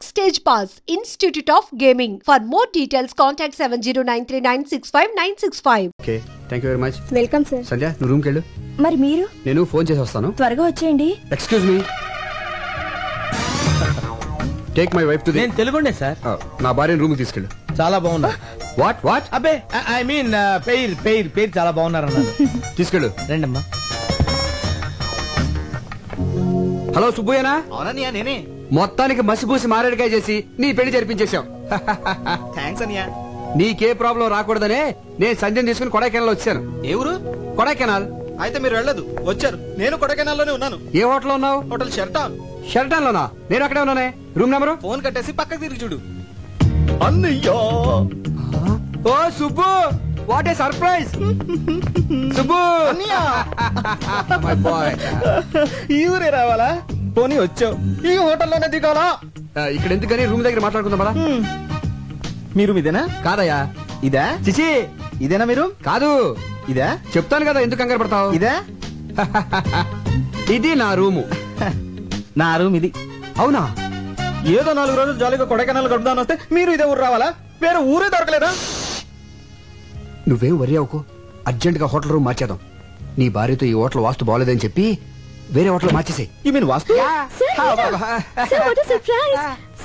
Backstage Pass, Institute of Gaming. For more details, contact 7093965965. Okay, thank you very much. Welcome sir. Sandhya నువ్వు రూమ్కి వెళ్ళు. మరి మీరు? నేను ఫోన్ చేసి వస్తాను. త్వరగా వచ్చేయండి. Excuse me. Take my wife to the. నేను తెలుగుండే సార్. నా భార్యని రూమ్కి తీసుకెళ్ళు. చాలా బాగున్నా. వాట్ అబ్బే ఐ మీన్ పేరు చాలా బాగున్నారు అన్నారు. తీసుకెళ్ళు. రండమ్మా. హలో సుబ్బయ్యనా? అవునన్నయ్య నేనే. మొత్తానికి మసిపూసి మారేడుకాయ చేసి నీ పెళ్లి జరిపించేశావు. థ్యాంక్స్ అన్నయ్య. నీకే ప్రాబ్లం రాకూడదనే నేను సంధ్యను తీసుకుని కొడైకెనాల్ వచ్చాను. ఏ ఊరు? కొడైకెనాల్. అయితే మీరు వెళ్ళదు, వచ్చారు. నేను కొడైకెనాల్ లోనే ఉన్నాను. ఏ హోటల్ ఉన్నావు? హోటల్ షెర్టాన్. షెర్టాన్ లోనా? నేను అక్కడే ఉన్నానే. Room number? ఫోన్ కట్టేసి పక్కకి తిరిగి చూడు. అన్నయ్యా. ఓ Subbu, what a surprise. Subbu my boy. ఈ ఊరే రావాలా? పోనీ వచ్చావు. ఈ హోటల్లోనే దిగాలా? ఇక్కడ ఎందుకని రూమ్ దగ్గర మాట్లాడుకుందాం పదా. మీరు ఇదేనా? కాదయ్యా. ఇదా? చిచి ఇదేనా మీరు? కాదు. ఇదా? చెప్తాను కదా, ఎందుకు కంగారు పడతావు. ఇదా? ఇది నా రూము. నా రూమ్ ఇది. అవునా? ఏదో 4 రోజులు జాలీగా కొడైకెనాల్ గడుపుదాని వస్తే మీరు ఇదే ఊరు రావాలా? వేరే ఊరే దొరకలేదా? నువ్వేం వరి అవ్వకు. అర్జెంట్ గా హోటల్ రూమ్ మార్చేద్దాం. నీ భార్యతో ఈ హోటల్ వాస్తు బాగోలేదని చెప్పి వేరే హోటల్ మార్చేసాయి. You mean vastu?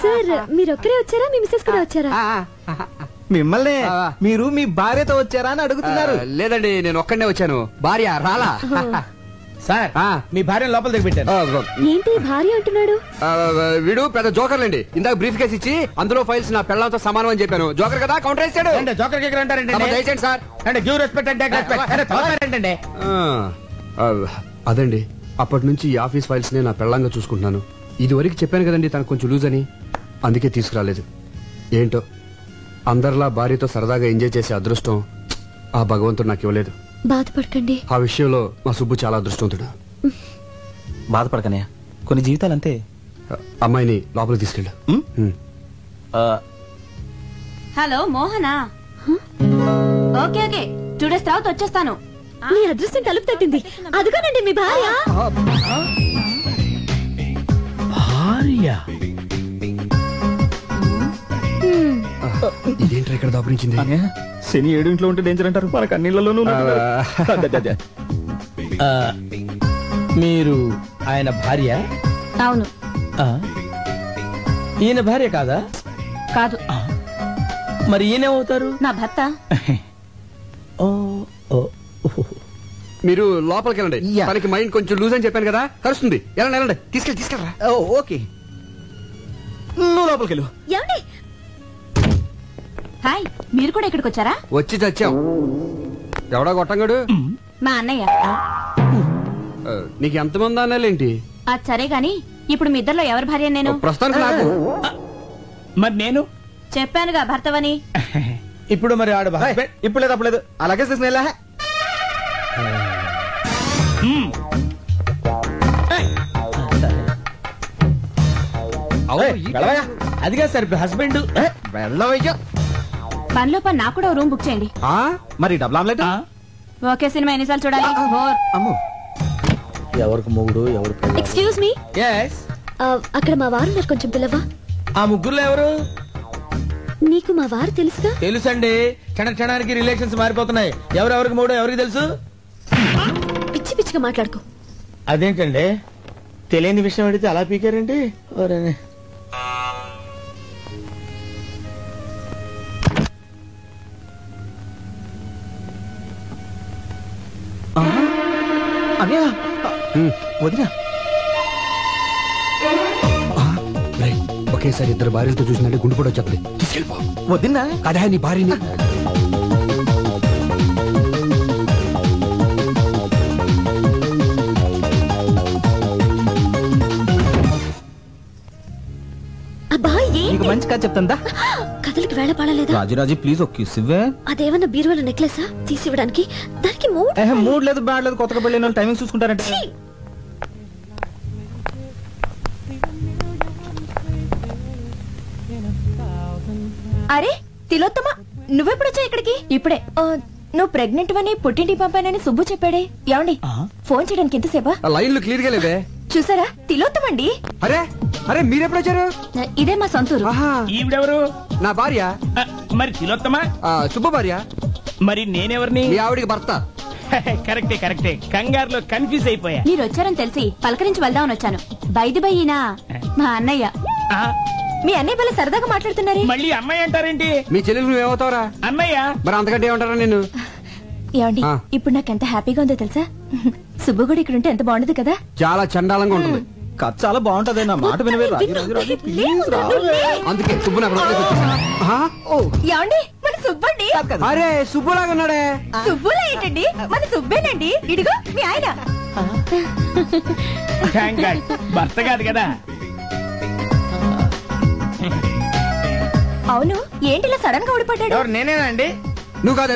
సార్ మీరు ఒక్కరే వచ్చారా? మీ మిస్సెస్ కూడా వచ్చారా? మిమ్మల్ని మీరు మీ భార్యతో వచ్చారా అని అడుగుతున్నారు. లేదండి, నేను ఒక్కడనే వచ్చాను. భార్య రాలా. సార్ మీ భార్య లోపల దిగబెట్టారు. ఏంటి భార్య అంటున్నాడు? వీడు పెద్ద జోకర్లండి. ఇందాక బ్రీఫ్ కేసు ఇచ్చి అందులో ఫైల్స్ నా పెళ్ళంతో సమానం అని చెప్పాను. జోకర్ కదా, కౌంటర్ వేసాడు. జోకర్ కేకర్ అంటారంటే సార్ అంటే గివ్ రెస్పెక్ట్ అంటే ఏంటంటే అదండి. అప్పటి నుంచి ఈ ఆఫీస్ ఫైల్స్ నే నా పెళ్ళంగా చూసుకుంటున్నాను. ఇది వరకు చెప్పాను కదండి తనకు కొంచెం లూజ్ అని, అందుకే తీసుకురాలేదు. ఏంటో అందరిలా భార్యతో సరదాగా ఎంజాయ్ చేసే అదృష్టం ఆ భగవంతుడు నాకు ఇవ్వలేదు. బాధపడకండి. ఆ విషయంలో మా సుబ్బు చాలా అదృష్టవంతుడు. బాధపడకనే, కొన్ని జీవితాలు అంతే. అమ్మాయిని లోపలికి తీసుకెళ్ళు. Hello Mohana. Okay okay 2 days తర్వాత వచ్చేస్తాను. మీ అదృష్టం తలుపు తట్టింది. అదుగోనండి మీ భార్య. ఇదేంటి ఇక్కడ దాపురించింది? శని 7 ఇంట్లో ఉంటే డేంజర్ అంటారు. మనకు అన్నిళ్లలోనూ. మీరు ఆయన భార్య? అవును. ఈయన భార్య కాదా? కాదు. మరి ఈయనేమవుతారు? నా భర్త. మీరు లోపలికి వెళ్ళండి. తనకి మైండ్ కొంచెం లూజ్ అని చెప్పాను కదా, కలుస్తుంది. వెళ్ళండి వెళ్ళండి, తీసుకెళ్ళరా. ఓకే, నువ్వు లోపలికి వెళ్ళు. హాయ్, మీరు కూడా ఇక్కడికి వచ్చారా? వచ్చి చచ్చాం. ఎవడా గొట్టంగాడు? మా అన్నయ్య. నీకు ఎంతమంది అన్నాలేంటి? అది సరే గాని ఇప్పుడు మీ ఇద్దరిలో ఎవరి భార్య? నేను. ప్రస్తుతానికి నాకు. మరి నేను చెప్పానుగా భర్తవని. ఇప్పుడు మరి ఆడు ఇప్పుడు లేదు అప్పుడు లేదు. అలాగే తీసుకునేలా. అదిగా సార్ హస్బెండ్. వెళ్ళవయ్యా. పనిలో పని నాకు కూడా రూమ్ బుక్ చేయండి. మరి డబుల్ ఆమ్లెట్. ఓకే, సినిమా ఎన్నిసార్లు చూడాలి? అమ్మో, ఎవరికి మొగుడు ఎవరు? Excuse me. అక్కడ మా వారు ఉన్నారు, కొంచెం పిల్లవా. ఆ ముగ్గురులో ఎవరు? నీకు మా వారు తెలుసుగా? తెలుసండి. క్షణానికి రిలేషన్స్ మారిపోతున్నాయి. ఎవరెవరికి మూడో ఎవరికి తెలుసు? పిచ్చి పిచ్చిగా మాట్లాడుకో. అదేంటండి, తెలియని విషయం అడిగితే అలా పీకారండి. వదినా ఒకేసారి ఇద్దరు భార్యలతో చూసినట్టే గుండు కూడా వచ్చేది. తీసుకెళ్ళిపో. వదినా అదే నీ భార్యని. మంచి కథ చెప్తుందా? కథలకి వేళ పాడలేదా? రాజురాజు ప్లీజ్ ఒక కిస్ ఇవ్వే. అదేమన్నా బీరువాల నెక్లెసా తీసివ్వడానికి? దానికి మూడ్ లేదు, బ్యాడ్ లేదు. కొత్తగా పెళ్ళిన వాళ్ళు టైమింగ్ చూసుకుంటారంటే. అరే తిలోత్తమ, నువ్వెప్పుడొచ్చా ఇక్కడికి? ఇప్పుడే. నువ్వు ప్రెగ్నెంట్ అని పుట్టింటికి పంపానని సుబ్బు చెప్పాడే. ఏమండి, ఫోన్ చేయడానికి ఎంతసేపా? లైన్లు క్లియర్ గా లేవే. చూసారా, తిలోత్తమండి. అరే అరే మీరెప్పుడు వచ్చారు? ఇదే మా సొంతూరు. ఆహా, ఈవిడెవరు? నా భార్య. మరి తిలోత్తమా? సుబ్బు భార్య. మరి నేనెవరిని? మీ ఆవిడికి భర్త. కరెక్టే కంగారులో కన్ఫ్యూజ్ అయిపోయా. మీరు వచ్చారని తెలిసి పలకరించి వెళ్దామని వచ్చాను. బైది బయ్యినా మా అన్నయ్య. మీ అన్నయ్య వల్ల సరదాగా మాట్లాడుతున్నారే. మళ్ళీ అమ్మాయి అంటారేంటి? మీ చెల్లెలు నువ్వేమవుతావురా? అన్నయ్య. మరి అంతకంటే ఏమంటారా నేను? ఏమండి ఇప్పుడు నాకు ఎంత హ్యాపీగా ఉందో తెలుసా? సుబ్బు కూడా ఇక్కడ ఉంటే ఎంత బాగుండదు కదా. చాలా చండాలంగా ఉంటుంది. కథ చాలా బాగుంటది, నా మాట వినవే. అందుకే సుబ్బు నాకు ఏమండి మన సుబ్బండి. అరే సుబ్బులాగా ఉన్నాడే. సుబ్బులా ఏంటండి, మన సుబ్బేనండి. ఇడిగో మీ ఆయన. భర్త కాదు కదా. అవును ఏంటి ఇలా సడన్ గా ఊడిపడ్డాడు? నేనేనండి. నువ్వు కాదు.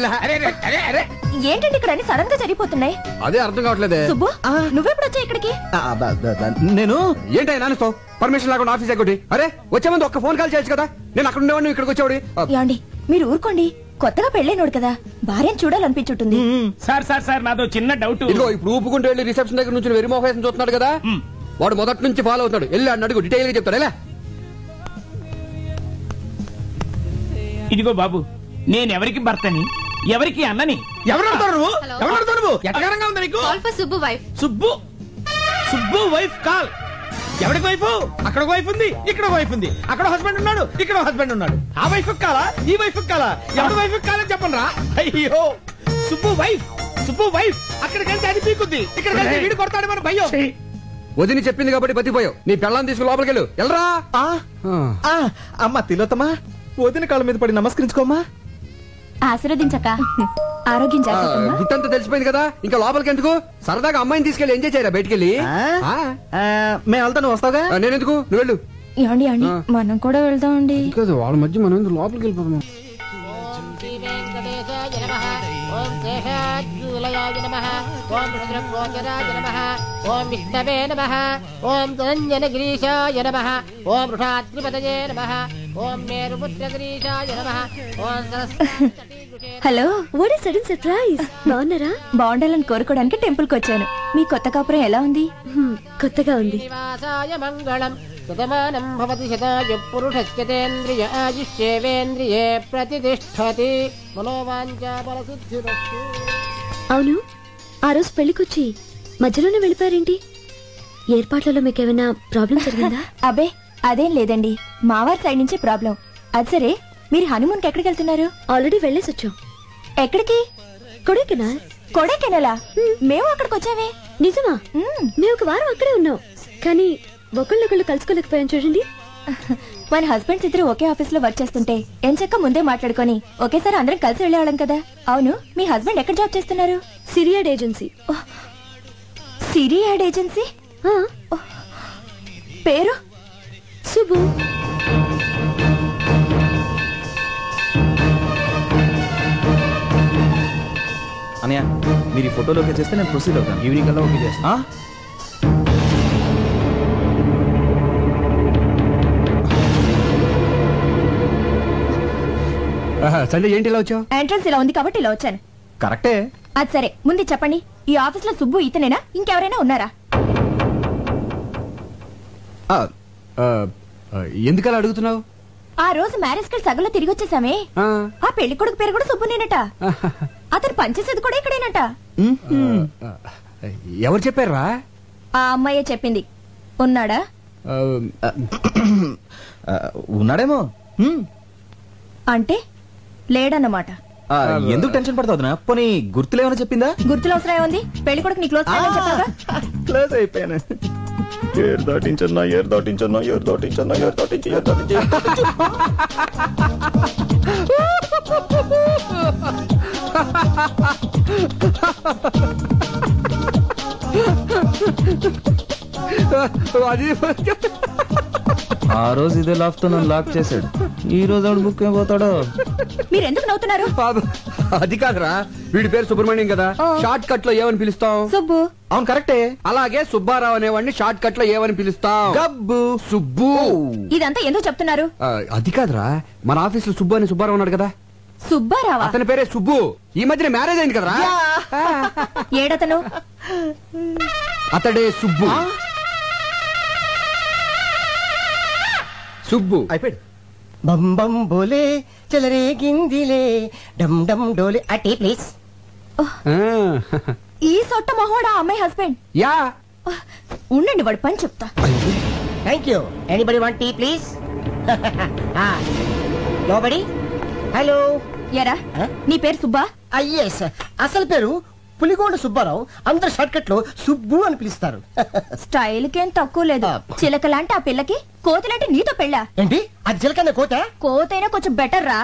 ఏంటండి ఇక్కడ అన్ని సడన్ గా జరిగిపోతున్నాయి? అదే అర్థం కావట్లేదే. సుబ్బు నువ్వెప్పుడు వచ్చా ఇక్కడికి? నేను ఏంటో నాన్నతో పర్మిషన్ లేకుండా ఆఫీస్ ఎక్కటి? అరే వచ్చే ముందు ఒక్క ఫోన్ కాల్ చేయొచ్చు కదా. నేను అక్కడ ఉండేవాడిని, ఇక్కడికి వచ్చేవాడి. ఏమండి మీరు ఊరుకోండి. కొత్తగా పెళ్ళైనోడు కదా, భార్యను చూడాలనిపించుంటుంది. సార్ నాదో చిన్న డౌట్. ఇదిగో ఇప్పుడు ఊపుకుంటూ వెళ్ళి రిసెప్షన్ దగ్గర నుంచి వెరీ మోహేసం చూస్తున్నాడు కదా, వాడు మొదటి నుంచి ఫాలో అవుతాడు. వెళ్ళి అన్న అడుగు, డీటెయిల్ గా చెప్తాడు. ఎలా? ఇదిగో బాబు, నేనెవరికి భర్తని, ఎవరికి అన్నని? ఎవరు ఎట్టగారంగా ఉంది నీకు? Subbu wife. Subbu wife call. ఎవరికి వైఫ్? అక్కడ వైఫ్ ఉంది, ఇక్కడ వైఫ్ ఉంది. అక్కడ హస్బెండ్ ఉన్నాడు, ఇక్కడ హస్బెండ్ ఉన్నాడు. ఆ వైఫ్ కాలా, ఈ వైఫ్ కాలా? ఎవరి వైఫ్ కాలని చెప్పండి రా. అయ్యో సుబ్బు వైఫ్ అక్కడికి వెళ్తే అది పీకుద్ది, ఇక్కడ వెళ్తే వీడు కొడతాడు మన భయ్యో. వదిని చెప్పింది కాబట్టి బతిపోయావు. నీ పెళ్ళాన్ని తీసుకుని లోపలికి వెళ్ళు. వెళ్ళరా. అమ్మా తిలోత్తమా, వదిన కాళ్ళ మీద పడి నమస్కరించుకోమ్మా. ఆశీర్వదించక ఆరోగ్యం జాగ్రత్త. గుట్టంతా తెలిసిపోయింది కదా, ఇంకా లోపలికి ఎందుకు? సరదాగా అమ్మాయిని తీసుకెళ్ళి ఎంజాయ్ చేయరా బయటికెళ్ళి. మేము వెళ్తా, నువ్వు వస్తావుగా. నేను ఎందుకు, నువ్వు వెళ్ళు. ఏమండి మనం కూడా వెళ్దామండి. కాదు వాళ్ళ మధ్య మనం లోపలికి వెళ్ళిపోతాం. ఓం శేషాద్యూలయాయ నమః, ఓం రుద్రగోచరాయ నమః, ఓం విష్ణవే నమః, ఓం ధనంజనగిరీశాయ నమః, ఓం వృషాద్రిపతయే నమః, ఓం మేరుపుత్రగిరీశాయ నమః, Om Saraswati. Hello, what is sudden surprise? బాగున్నారా? బాగుండాలని కోరుకోవడానికి టెంపుల్ కి వచ్చాను. మీ కొత్త కాపురం ఎలా ఉంది? కొత్తగా ఉంది. నివాసాయ మంగళం. శతమానం భవతి శతాయు పురుషస్యతేంద్రియ ఆయుష్యేవేంద్రియే ప్రతిష్టతి. మనోవాంఛా బలసిద్ధిరస్తు. అవును, ఆ రోజు పెళ్లికొచ్చి మధ్యలోనే వెళ్ళిపోయారేంటి? ఏర్పాట్లలో మీకేమైనా ప్రాబ్లం జరిగిందా? అబే అదేం లేదండి, మావారి సైడ్ నుంచి ప్రాబ్లం. అది సరే, మీరు హనీమూన్ కి ఎక్కడికి వెళ్తున్నారు? ఆల్రెడీ వెళ్ళేసి వచ్చాం. ఎక్కడికి? కొడైకెనాల్. కొడైకెనాలా? మేము అక్కడికి వచ్చామే. నిజమా? మేము ఒక వారం అక్కడే ఉన్నాం, కానీ ఒకళ్ళొకళ్ళు కలుసుకోలేకపోయాం చూడండి. మన హస్బెండ్స్ ఇద్దరు ఒకే ఆఫీస్ లో వర్క్ చేస్తుంటే ఎంచక్క ముందే మాట్లాడుకొని ఒకేసారి అందరం కలిసి వెళ్ళేవాళ్ళం కదా. అవును, మీ హస్బెండ్ ఎక్కడ జాబ్ చేస్తున్నారు? సిరియాడ్ ఏజెన్సీ. సిరియాడ్ ఏజెన్సీ? పేరు? సుబ్బు. అనయ్య, మీరు ఈ ఫోటోలో ఓకే చేస్తే నేను ప్రొసీడ్ అవుతాను. ఈవినింగ్ కల్లా ఓకే చేస్తా. సండే ఏంటి ఇలా వచ్చావు? ఎంట్రన్స్ ఇలా ఉంది కాబట్టి ఇలా వచ్చాను. కరెక్టే. అది సరే, ముందు చెప్పండి, ఈ ఆఫీస్ లో సుబ్బు ఇతనేనా, ఇంకెవరైనా ఉన్నారా? ఎందుకలా అడుగుతున్నావు? ఆ రోజు మ్యారేజ్ కి సగంలో తిరిగి వచ్చేసామే. ఆ పెళ్లి కొడుకు పేరు కూడా సుబ్బునేనట. అతను పనిచేసేది కూడా ఇక్కడేనట. ఎవరు చెప్పారా? ఆ అమ్మాయే చెప్పింది. ఉన్నాడా? ఉన్నాడేమో. అంటే లేడన్నమాట. ఎందుకు టెన్షన్ పడతావు? పోనీ గుర్తులేమని చెప్పిందా? గుర్తులు అవసరం ఏముంది? పెళ్లి కొడుకు నీ క్లోజ్ ఫ్రెండ్ అని చెప్పావుగా. క్లోజ్ అయిపోయాను. ఏరు దాటించన్నా. ఆ రోజు ఇదే లాక్ తో నన్ను లాక్ చేశాడు. ఈ రోజు ఆవిడ బుక్ అయిపోతాడు. మీరెందుకు నవ్వుతున్నారు? అది కాదురా, వీడి పేరు సుబ్రహ్మణ్యం కదా, షార్ట్ కట్ లో ఏమని పిలుస్తాం? సుబ్బు. అవును కరెక్టే. అలాగే సుబ్బారావు అనేవాడిని షార్ట్ కట్ లో ఏమని పిలుస్తాం? గబ్బు. సుబ్బు. ఇదంతా ఎందుకు చెప్తున్నారు? అది కాదురా, మన ఆఫీస్ లో సుబ్బు అని సుబ్బారావు ఉన్నాడు కదా. సుబ్బారావా? అతని పేరే సుబ్బు. ఈ మధ్యన మ్యారేజ్ అయింది కదరా. ఏడతను? అతడే సుబ్బు. సుబ్బు. అయిపోయాడు. బం బం బోలే చలరే గిందిలే డమ్ డమ్ డోలే టీ ప్లీజ్. ఈ సొట్ట మొహోడా అమ్మాయి హస్బెండ్. యా ఉండండి వాడు పని చెప్తా. Thank you. Anybody want tea please? Nobody. Hello. ఎరా నీ పేరు సుబ్బా? ఎస్. అసలు పేరు పులిగోండ సుబ్బారావు. అందరు షార్ట్ కట్ లో సుబ్బు అని పిలుస్తారు. స్టైల్ కేం తక్కువ లేదు. చిలకలాంటి ఆ పిల్లకి కోతిలాంటి నీతో పెళ్ళా? ఏంటి అది చిలకన్న కోత? కోతైనా కొంచెం బెటర్ రా.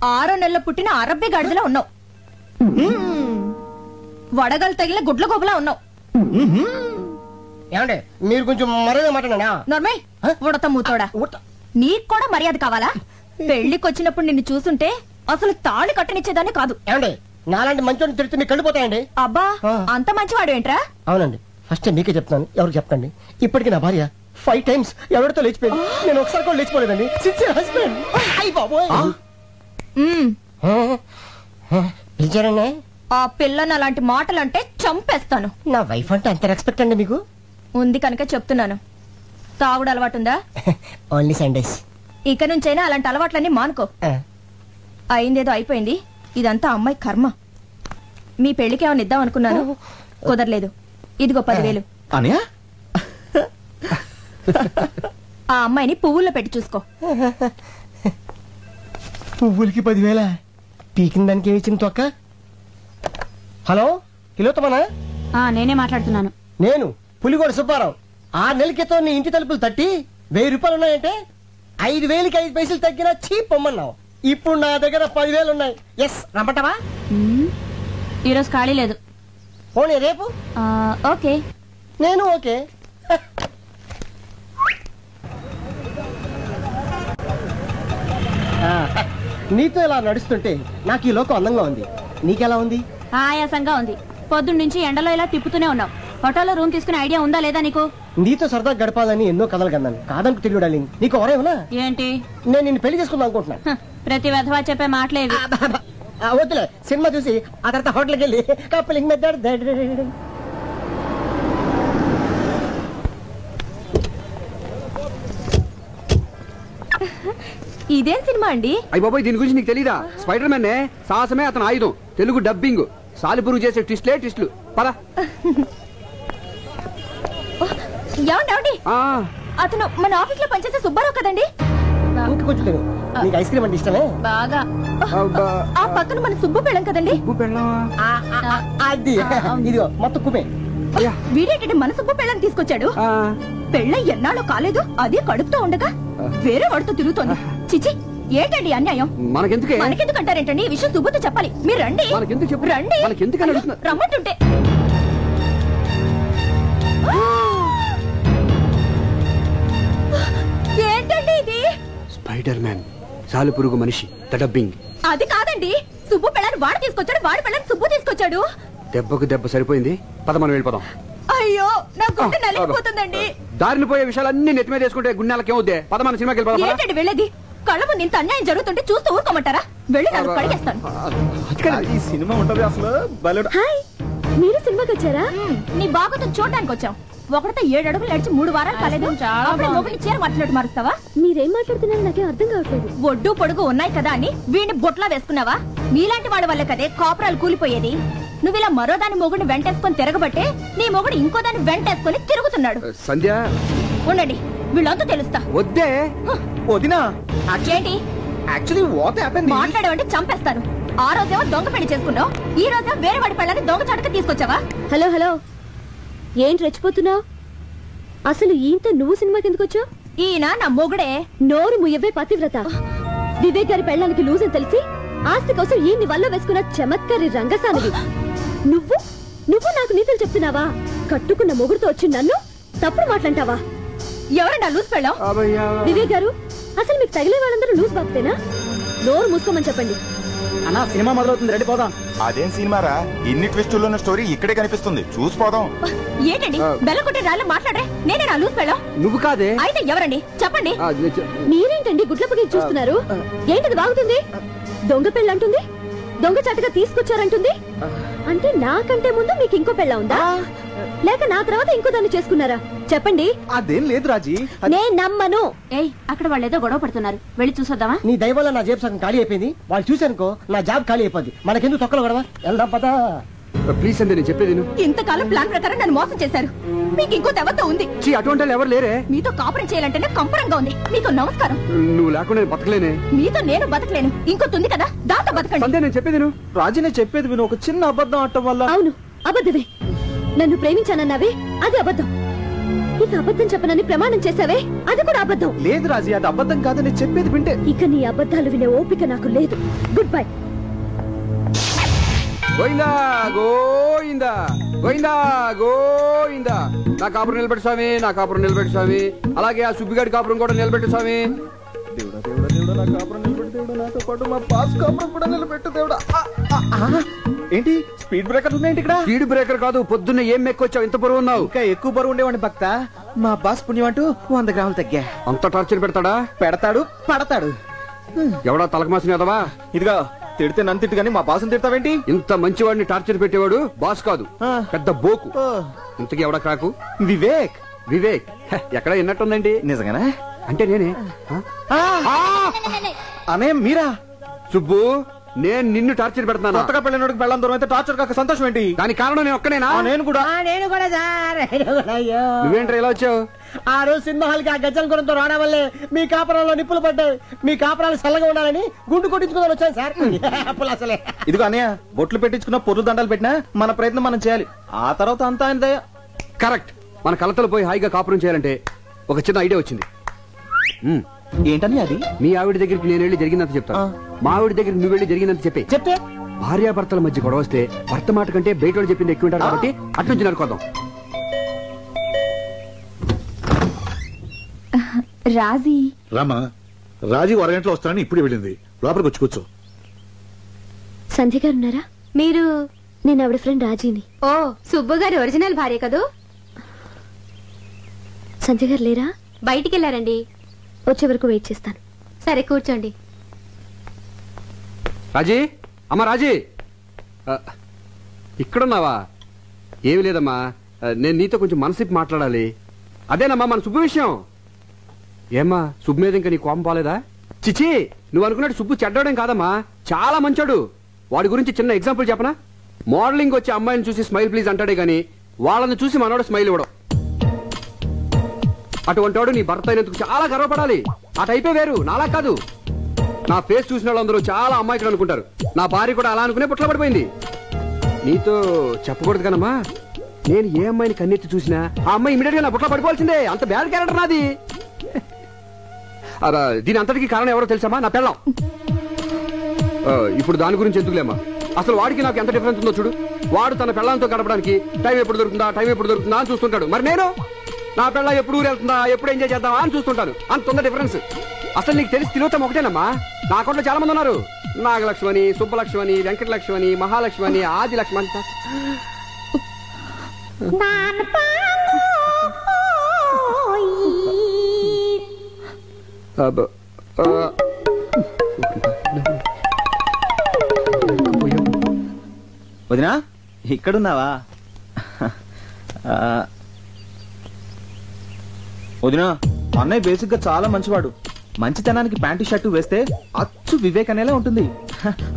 6 నెలల పుట్టిన అరబ్బీ గడిదలా ఉన్నావు. వడగలు తగిలిన గుడ్ల గోబులా ఉన్నావు. ఏమండి మీరు కొంచెం మర్యాద మాట్లాడా? నర్మయ్ ఉడత మూతోడా. నీకు కూడా మర్యాద కావాలా? పెళ్లికొచ్చినప్పుడు నిన్ను చూస్తుంటే అసలు తాళి కట్టనిచ్చేదాన్ని కాదు. ఏమండి నాలాంటి మంచోడిని తిడితే మీకు కళ్ళిపోతాయండి. అబ్బా అంత మంచివాడు ఏంట్రా? అవునండి. ఫస్ట్ మీకే చెప్తాను, ఎవరికి చెప్పండి. ఇప్పటికి నా భార్య 5 times ఎవరితో లేచిపోయింది. నేను ఒకసారి కూడా లేచిపోలేదండి. Sincere husband. అయ్య బాబోయ్. పిలిచారండి? ఆ పిల్లని అలాంటి మాటలంటే చంపేస్తాను. నా వైఫ్ అంటే అంత రెస్పెక్ట్ అండి మీకు? ఉంది కనుక చెప్తున్నాను. తాగుడు అలవాటుందా? Only Sundays. ఇక నుంచైనా అలాంటి అలవాట్లన్నీ మానుకో. అయిందేదో అయిపోయింది. ఇదంతా అమ్మాయి కర్మ. మీ పెళ్లికి ఏమైనా ఇద్దాం అనుకున్నాను, కుదరలేదు. ఇదిగో 10,000. అనయా ఆ అమ్మాయిని పువ్వుల్లో పెట్టి చూసుకో. పువ్వులకి 10,000? పీకిన దానికి ఏమి ఇచ్చింది తొక్క? హలో కిలోతమనా? నేనే మాట్లాడుతున్నాను. నేను పులిగోడ సుబ్బారావు. 6 నెలల క్రితం నీ ఇంటి తలుపులు తట్టి 1000 రూపాయలు ఉన్నాయంటే 5,000కి 5 పైసలు తగ్గినా చీప్ పొమ్మన్నావు. ఇప్పుడు నా దగ్గర 10,000 ఉన్నాయి. ఎస్ రమ్మంటావా? ఈరోజు ఖాళీ లేదు. పోనీ రేపు? ఓకే. నేను ఓకే. నీతో ఇలా నడుస్తుంటే నాకు ఈ లోకం అందంగా ఉంది. నీకెలా ఉంది? ఆయాసంగా ఉంది. పొద్దున్నుంచి ఎండలో ఇలా తిప్పుతూనే ఉన్నావు. హోటల్లో రూమ్ తీసుకునే ఐడియా ఉందా లేదా నీకు? నీతో సరదా గడపాలని ఎన్నో కథలు కన్నాను. కాదనుకు తిరిగి డార్లింగ్. నీకు ఎవరేమన్నా? ఏంటి? నేను నిన్ను పెళ్లి చేసుకుందాం అనుకుంటున్నాను. ప్రతి వెధవా చెప్పే మాటలేవి. వద్దులే, సినిమా చూసి ఆ తర్వాత హోటల్కి వెళ్ళి కప్పులింగ్ మెథడ్. ఇదేం సినిమా అండి? అయ్య బాబోయ్, దీని గురించి నీకు తెలీదా? స్పైడర్ మ్యాన్ సాహసమే అతను ఆయుధం. తెలుగు డబ్బింగ్. సాలిపురుగు చేసే ట్విస్టులు. పద. ఏమండి అతను మన ఆఫీస్ లో పనిచేసే సుబ్బారావు కదండి? కొంచెం నీకు ఐస్ క్రీమ్ అంటే ఇష్టమే? బాగా. ఆ పక్కన మన సుబ్బు పెళ్ళం కదండి? అది ఇదిగో మొత్తం కుమే. వీడేంటంటే మన సుబ్బు పెళ్ళం తీసుకొచ్చాడు. పెళ్ళ ఎన్నాళ్ళు కాలేదు, అదే కడుపుతో ఉండగా వేరే వాడితో తిరుగుతోంది. చిచి ఏంటండి అన్యాయం? మనకెందుకంటారేంటండి? ఈ విషయం సుబ్బుతో చెప్పాలి. మీరు రండి. రండి రమ్మంటుంటే. ఏంటండి ఇది? స్పైడర్ మ్యాన్ సాలిపురుగు మనిషి డబ్బింగ్. అది కాదండి, సుబ్బు పెళ్ళని వాడు తీసుకొచ్చాడు, వాడి పెళ్ళని సుబ్బు తీసుకొచ్చాడు. దెబ్బకు దెబ్బ సరిపోయింది. పద మనం వెళ్ళిపోదాం. అయ్యో నా గుండె నలిగిపోతుందండి. దారిని పోయే విషయాలన్నీ నెత్తి మీద వేసుకుంటే గుండెలకి ఏమవుద్ది? పద మన సినిమాకి వెళ్ళిపోదాం. ఏంటండి వెళ్ళేది? కళ్ళ ముందు ఇంత అన్యాయం జరుగుతుంటే చూస్తూ ఊరుకోమంటారా? వెళ్ళి నన్ను కడిగేస్తాను. ఈ సినిమా ఉంటది అసలు. హాయ్, మీరు సినిమాకి వచ్చారా? నీ బాగుతో చూడడానికి వచ్చాం. ఒకటితో 7 అడుగులు నడిచి 3 వారాలు కాలేదు. ఒకటి చీర మాట్లాడు మారుస్తావా? మీరేం మాట్లాడుతున్నారో నాకేం అర్థం కావట్లేదు. ఒడ్డు పొడుగు ఉన్నాయి కదా అని వీడిని బొట్లా వేసుకున్నావా? నీలాంటి వాడి వల్ల కదే కాపురాలు కూలిపోయేది. నువ్వు ఇలా మరో దాని మొగుడిని వెంటేసుకొని తిరగబట్టే నీ మొగుడు ఇంకో దాన్ని వెంటేసుకొని తిరుగుతున్నాడు. సంధ్య ఉండండి, వీళ్ళంతా తెలుస్తా. వద్దే వదినా. ఏంటి యాక్చువల్లీ వాట్ హ్యాపెండ్? మాట్లాడేవంటే చంపేస్తాను. ఆ రోజేమో దొంగ పెళ్లి చేసుకున్నావు, ఈ రోజేమో వేరే వాడి పెళ్ళని దొంగ చాటుకు తీసుకొచ్చావా? హలో హలో, ఏంటి రెచ్చిపోతున్నావు? అసలు ఈయంతో నువ్వు సినిమాకి ఎందుకు వచ్చావు? ఈయన నా మొగుడే. నోరు ముయ్యవే పతివ్రత. వివేక్ గారి పెళ్ళానికి లూజ్ అని తెలిసి ఆస్తి కోసం ఈయన్ని వల్ల వేసుకున్న చమత్కారి రంగసానివి. నువ్వు నాకు నీతులు చెప్తున్నావా? కట్టుకున్న మొగుడుతో వచ్చి నన్ను తప్పుడు మాట్లాంటావా? ఎవరండి లూజ్ పెళ్ళాం? వివేక్ గారు, అసలు మీకు తగిలే వాళ్ళందరూ లూజ్ బాక్తేనా? నోరు మూసుకోమని చెప్పండి. అన్నా సినిమా మొదలవుతుంది, రెడీ పోదాం. అదేం సినిమారా? ఇన్ని ట్విస్టుల్లో ఉన్న స్టోరీ ఇక్కడే కనిపిస్తుంది, చూసిపోదాం. ఏంటండి బెల్లకొట్టే రాళ్ళు మాట్లాడే? నేనే నా లూజ్ పెళ్ళాం? నువ్వు కాదే. అయితే ఎవరండి చెప్పండి. మీరేంటండి గుడ్ల పగి చూస్తున్నారు? ఏంటిది బాగుతుంది? దొంగ పెళ్ళంటుంది. దొంగచాటుగా తీసుకొచ్చారంటుంది. అంటే నాకంటే ముందు మీకు ఇంకో పెళ్ళ ఉందా, లేక నా తర్వాత ఇంకో దాన్ని చేసుకున్నారా? చెప్పండి. అదేం లేదు రాజీ, నేను నమ్మను. ఏయ్, అక్కడ వాళ్ళు ఏదో గొడవ పడుతున్నారు, వెళ్ళి చూసొద్దామా? నీ దయ వల్ల నా జేబు సగం ఖాళీ అయిపోయింది. వాళ్ళు చూశానుకో నా జాబ్ ఖాళీ అయిపోద్ది. మనకెందుకు తొక్కలు గొడవ, వెళ్దాం పదా. ప్లీజ్ అండి, నేను చెప్పేది ఇంతకాలం ప్లాన్ ప్రకారం నన్ను మోసం చేశారు. మీకు ఇంకో దేవత ఉంది. అటువంటి వాళ్ళు ఎవరు లేరే. మీతో కాపురం చేయాలంటేనే కంపరంగా ఉంది. మీకు నమస్కారం. నువ్వు లేకుండా నేను బతకలేనే. మీతో నేను బతకలేను, ఇంకోతుంది కదా, దాంతో బతకండి. నేను చెప్పేది రాజీ, నేను చెప్పేది విను. ఒక చిన్న అబద్ధం ఆడటం వల్ల. అవును, అబద్ధమే. నన్ను ప్రేమించానన్నావే, అది అబద్ధం. ఇక అబద్ధం చెప్పనని ప్రమాణం చేసావే, అది కూడా అబద్ధం. లేదు రాజీ, అది అబద్ధం కాదని చెప్పేది వింటే. ఇక నీ అబద్ధాలు వినే ఓపిక నాకు లేదు. Goodbye. గోయిందా గోయిందా గోయిందా గోయిందా. నా కాపురం నిలబెట్టు స్వామి, నా కాపురం నిలబెట్టు స్వామి. అలాగే ఆ సుబ్బిగాడి కాపురం కూడా నిలబెట్టు స్వామి. దేవుడా దేవుడా దేవుడా, నా కాపురం నిలబెట్టు దేవుడా, నాతో పాటు మా పాస్ కాపురం కూడా నిలబెట్టు దేవుడా. ఏంటి స్పీడ్ బ్రేకర్ ఉన్నాయండి ఇక్కడ? స్పీడ్ బ్రేకర్ కాదు, పొద్దున్న ఏం మెక్కొచ్చావు, ఇంత బరువు ఉన్నావు. ఇంకా ఎక్కువ బరువు ఉండేవాడిని భక్త. మా బాస్ పుణ్యం అంటూ 100 గ్రాములు తగ్గా. అంత టార్చర్ పెడతాడా? పెడతాడు, పడతాడు. ఎవడా తలకమాసిన ఎదవా? ఇదిగా తిడితే నన్ను తిట్టు గానీ మా బాసుని తిడతావేంటి? ఇంత మంచివాడిని టార్చర్ పెట్టేవాడు బాస్ కాదు, పెద్ద బోకు. ఇంతకీ ఎవడా క్రాకు? వివేక్. వివేక్ ఎక్కడ విన్నట్టుందండి. నిజంగానా? అంటే నేనే. అనే మీరా? సుబ్బు, నేను నిన్ను టార్చర్ పెడతాను. కొత్తగా పెళ్ళినోడికి పెళ్ళం దూరం అయితే టార్చర్ కాక సంతోషం ఏంటి? దానికి కారణం నేను ఒక్కనేనా? నేను కూడా. సార్, నువ్వేంట్రా ఇలా వచ్చావు? ఆ రోజు సినిమా హాల్కి ఆ గజ్జల గురంతో రావడం వల్లే మీ కాపురంలో నిప్పులు పడ్డాయి. మీ కాపురాలు చల్లగా ఉండాలని గుండు కొట్టించుకుని వచ్చాను సార్. అసలే ఇదిగో అన్నయ్య, బొట్లు పెట్టించుకున్న పొర్లు దండాలు పెట్టినా మన ప్రయత్నం మనం చేయాలి. ఆ తర్వాత అంతా ఆయన దయ. కరెక్ట్. మన కలతలు పోయి హాయిగా కాపురం చేయాలంటే ఒక చిన్న ఐడియా వచ్చింది. ఏంటని అది? మీ ఆవిడ దగ్గరికి నేను వెళ్ళి జరిగినంత చెప్తాను, మా ఆవిడ దగ్గరికి నువ్వు వెళ్ళి జరిగినంత చెప్తే భార్యాభర్తల మధ్య గొడవ వస్తే భర్త మాట కంటే బయట చెప్పింది ఎక్కువ ఉంటారు కాబట్టి అట్నుంచి నడుకోదాం. రాజీ రామా, రాజీ అరగంటలో వస్తానని ఇప్పుడు వెళ్ళింది. లోపలికి వచ్చి కూర్చో. సంధ్య గారు ఉన్నారా? మీరు? నేను ఆవిడ ఫ్రెండ్ రాజీని. ఓ, సుబ్బు గారి ఒరిజినల్ భార్య కదూ? సంధ్య గారు లేరా? బయటికి వెళ్ళారండి. వచ్చే వరకు వెయిట్ చేస్తాను. సరే, కూర్చోండి. రాజీ, అమ్మా రాజీ, ఇక్కడున్నావా? ఏమి లేదమ్మా, నేను నీతో కొంచెం మనసిప్పి మాట్లాడాలి. అదేనమ్మా మన సుబ్బు విషయం. ఏమ్మా, సుబ్బు మీద ఇంకా నీ కోపం పోలేదా? చిచి, నువ్వు అనుకున్నట్టు సుబ్బు చెడ్డాడేం కాదమ్మా, చాలా మంచోడు. వాడి గురించి చిన్న ఎగ్జాంపుల్ చెప్పనా? మోడలింగ్ వచ్చి అమ్మాయిని చూసి స్మైల్ ప్లీజ్ అంటాడే గాని వాళ్ళని చూసి మనోడు స్మైల్ ఇవ్వడం. అటువంటి వాడు నీ భర్త అయినందుకు చాలా గర్వపడాలి. ఆ టైపే వేరు, నాలా కాదు. నా ఫేస్ చూసిన వాళ్ళందరూ చాలా అమ్మాయికులు అనుకుంటారు. నా భార్య కూడా అలా అనుకునే పుట్ల పడిపోయింది. నీతో చెప్పకూడదు కనమ్మా, నేను ఏ అమ్మాయిని కన్నెత్తి చూసినా ఆ అమ్మాయి ఇమీడియట్ గా నా పుట్ల పడిపోవాల్సిందే. అంత బ్యాడ్ క్యారెక్టర్ నాది. దీని అంతటికి కారణం ఎవరో తెలుసామా? నా పెళ్ళం. ఇప్పుడు దాని గురించి ఎందుకులేమ్మా, అసలు వాడికి నాకు ఎంత డిఫరెన్స్ ఉందో చూడు. వాడు తన పెళ్ళంతో గడపడానికి టైం ఎప్పుడు దొరుకుతుందా అని చూస్తుంటాడు. మరి నేను నా పెళ్ళ ఎప్పుడు ఊరు వెళ్తుందా, ఎప్పుడు ఎంజాయ్ చేద్దామా అని చూస్తుంటాను. అంత ఉందా డిఫరెన్స్? అసలు నీకు తెలిసి తిరుగుతాం ఒకటేనమ్మా. నా అకౌంట్లో చాలా మంది ఉన్నారు. నాగలక్ష్మణి, సుబ్బలక్ష్మణి, వెంకటలక్ష్మణి, మహాలక్ష్మణి, ఆది లక్ష్మణి. వదినా, ఇక్కడున్నావా? వదినా, అన్నయ్య బేసిక్ గా చాలా మంచివాడు. మంచితనానికి ప్యాంటు షర్టు వేస్తే అచ్చు వివేక్ అనేలా ఉంటుంది.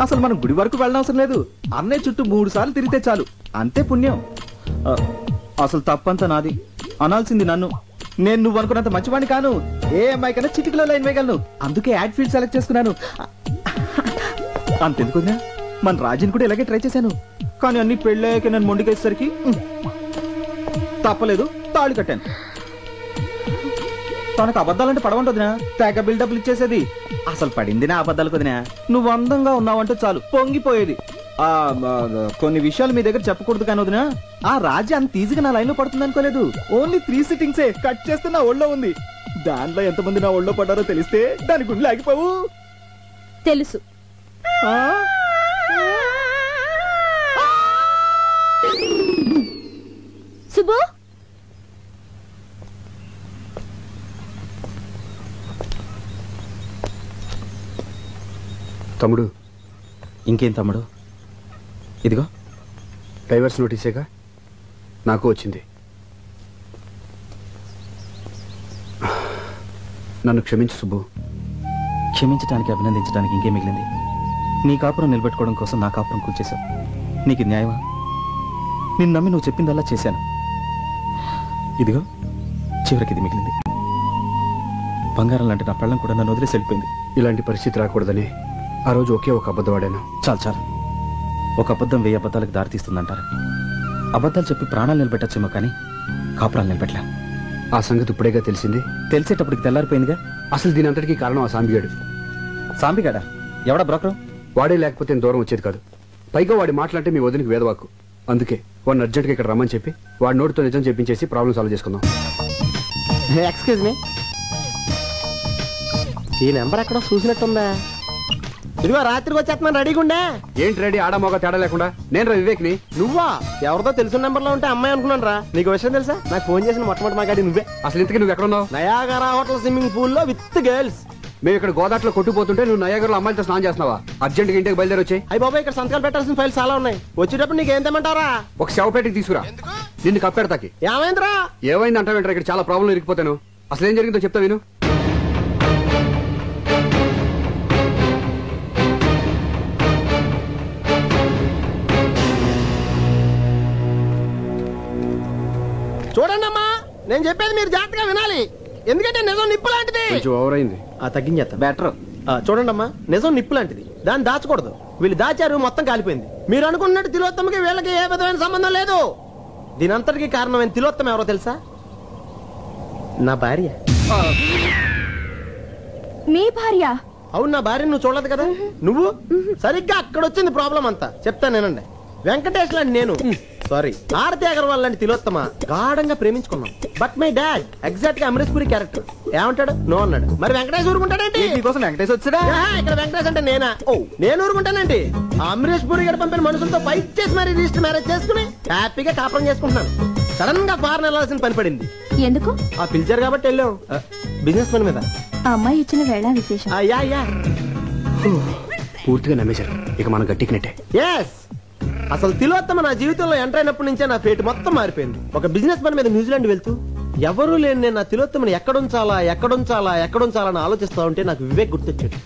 అసలు మనం గుడి వరకు వెళ్ళనవసరం లేదు. అన్నయ్య చుట్టూ 3 సార్లు తిరిగితే చాలు, అంతే పుణ్యం. అసలు తప్పంతా నాది, అనాల్సింది నన్ను. నేను నువ్వు అనుకున్నంత మంచివాడిని కాను. ఏ అమ్మాయి కన్నా చిటికలో లైన్ వేయగలను. అందుకే యాడ్ ఫీల్డ్ సెలెక్ట్ చేసుకున్నాను. అంతెందుకు వదినా, మన రాజుని కూడా ఇలాగే ట్రై చేశాను. కానీ అన్ని పెళ్ళాక నేను మొండికేసరికి తప్పలేదు, తాళి కట్టాను. తనకు అబద్ధాలంటే పడవంటదినా, తెగ బిల్డప్లు ఇచ్చేసేది. అసలు పడింది నా అబద్ధాలకు వదినా. నువ్వు అందంగా ఉన్నావంటే చాలు పొంగిపోయేది. కొన్ని విషయాలు మీ దగ్గర చెప్పకూడదు కానీ వదినా, ఆ రాజు అంత ఈజీగా నా లైన్ లో పడుతుంది అనుకోలేదు. ఓన్లీ 3 సిట్టింగ్సే కట్ చేస్తే నా ఒళ్ళో ఉంది. దాంట్లో ఎంతమంది నా ఒళ్ళో పడ్డారో తెలిస్తే దాని గుండెలు ఆగిపోవు. తెలుసు. సుబ్బు, తమ్ముడు, ఇంకేం తమ్ముడు? ఇదిగో డైవర్స్ నోటీసేగా నాకు వచ్చింది. నన్ను క్షమించు సుబ్బు. క్షమించడానికి, అభినందించడానికి ఇంకేం మిగిలింది? నీ కాపురం నిలబెట్టుకోవడం కోసం నా కాపురం కూల్చేశావు. నీకు న్యాయమా? నిన్ను నమ్మి నువ్వు చెప్పిందల్లా చేశాను. ఇదిగో చివరికి ఇది మిగిలింది. బంగారం లాంటి నా పెళ్ళం కూడా నన్ను వదిలేసి వెళ్ళిపోయింది. ఇలాంటి పరిస్థితి రాకూడదని ఆ రోజు ఒకే ఒక అబద్ధం ఆడాను. చాలు. ఒక అబద్ధం 1000 అబద్ధాలకు దారితీస్తుందంటారు. అబద్ధాలు చెప్పి ప్రాణాలు నిలబెట్టచ్చేమో కానీ కాపురాలు నిలబెట్టలే. ఆ సంగతి ఇప్పుడేగా తెలిసింది. తెలిసేటప్పటికి తెల్లారిపోయిందిగా. అసలు దీని అంతటికీ కారణం ఆ సాంబిగాడు. సాంబిగాడా? ఎవడా బ్రోకరు? వాడే లేకపోతే దూరం వచ్చేది కాదు. పైగా వాడి మాటలంటే మీ వదినికి వేదవాక్కు. అందుకే వాడిని అర్జెంట్గా ఇక్కడ రమ్మని చెప్పి వాడి నోటితో నిజం చెప్పించేసి ప్రాబ్లం సాల్వ్ చేసుకుందాం. ఎక్స్క్యూజ్ మీ, ఈ నెంబర్ ఎక్కడో చూసినట్టుందా? ఇదిగో రాత్రికి వచ్చేస్తున్నాను, రెడీగా ఉండే. ఏంటి రెడీ? ఆడమోగ తేడా లేకుండా. నేను రా వివేక్ని. నువ్వా? ఎవరితో తెలిసిన నెంబర్ లో ఉంటే అమ్మాయి అనుకున్నాను రా. నీకు విషయం తెలుసా? నాకు ఫోన్ చేసిన మొట్టమొదటి మాగాడి నువ్వే. అసలు ఇంతకీ నువ్వు ఎక్కడున్నావు? నయాగరా హోటల్ స్విమ్మింగ్ పూల్ లో విత్ గర్ల్స్. మేము ఇక్కడ గోదాట్లో కొట్టుపోతుంటే నువ్వు నయాగర్లో అమ్మాయిలతో స్నానం చేస్తున్నావా? అర్జెంట్గా ఇంటికి బయలుదేరి వచ్చాయి. అయ్యి బాబాయ్, ఇక్కడ సంతకాలు పెట్టాల్సిన ఫైల్స్ చాలా ఉన్నాయి. వచ్చేటప్పుడు నీకు ఏం తెమ్మంటారా? ఒక శవపేటకి తీసుకురా. నిన్ను కప్పెడతాకి. ఏమైందిరా? ఏమైంది అంటావు? ఇక్కడ చాలా ప్రాబ్లం ఇరికిపోతాను. అసలు ఏం జరిగిందో చెప్తా విను. చూడండి అమ్మా, నేను చెప్పేది మీరు జాగ్రత్తగా వినాలి. ఎందుకంటే నిజం నిప్పు లాంటిది. కొంచెం ఓవర్ అయింది. తగ్గించేస్తా. బెటర్. చూడండి అమ్మా, నిజం నిప్పు లాంటిది. దాన్ని దాచకూడదు. వీళ్ళు దాచారు, మొత్తం కాలిపోయింది. మీరు అనుకున్నట్టు తిలోత్తమకి వీళ్ళకి ఏ విధమైన సంబంధం లేదు. దీనంతటికి కారణమైన తిలోత్తమ ఎవరో తెలుసా? నా భార్య. మీ భార్య? అవును, నా భార్య. నువ్వు చూడలేదు కదా. నువ్వు సరిగ్గా అక్కడ వచ్చింది ప్రాబ్లం అంతా. చెప్తాను నేనండి. వెంకటేష్ లాంటి నేను, సారీ ఆరతి అగర్వాల్ లాంటి తిలోత్తమ గాఢంగా ప్రేమించుకున్నాం. బట్ మై డాడ్ ఎగ్జాక్ట్ గా అమరీష్ పురి క్యారెక్టర్. ఏమంటాడు? నో అన్నాడు. మరి వెంకటేష్ ఊరుకుంటాడేంటి? నీకోసం వెంకటేష్ వచ్చాడా? ఇక్కడ వెంకటేష్ అంటే నేనా? నేను ఊరుకుంటానండి. అమరీష్ పురి గారు పంపిన మనుషులతో ఫైట్ చేసి మరి రిజిస్టర్ మ్యారేజ్ చేసుకుని హ్యాపీగా కాపురం చేసుకుంటున్నాను. సడన్ గా ఫారెన్ వెళ్ళాల్సిన పని పడింది. ఎందుకు? ఆ పిలిచారు కాబట్టి వెళ్ళాం. బిజినెస్ పని మీద. ఆ అమ్మాయి ఇచ్చిన వేళ విశేషం. పూర్తిగా నమ్మేశారు. ఇక మనం గట్టికినట్టే. ఎస్, అసలు తిలోత్తమ నా జీవితంలో ఎంటర్ అయినప్పటి నుంచే నా ఫేట్ మొత్తం మారిపోయింది. ఒక బిజినెస్ పని మీద న్యూజిలాండ్ వెళ్తూ ఎవరూ లేని నేను నా తిలోత్తమని ఎక్కడుంచాలని ఆలోచిస్తా ఉంటే నాకు వివేక్ గుర్తొచ్చాడు.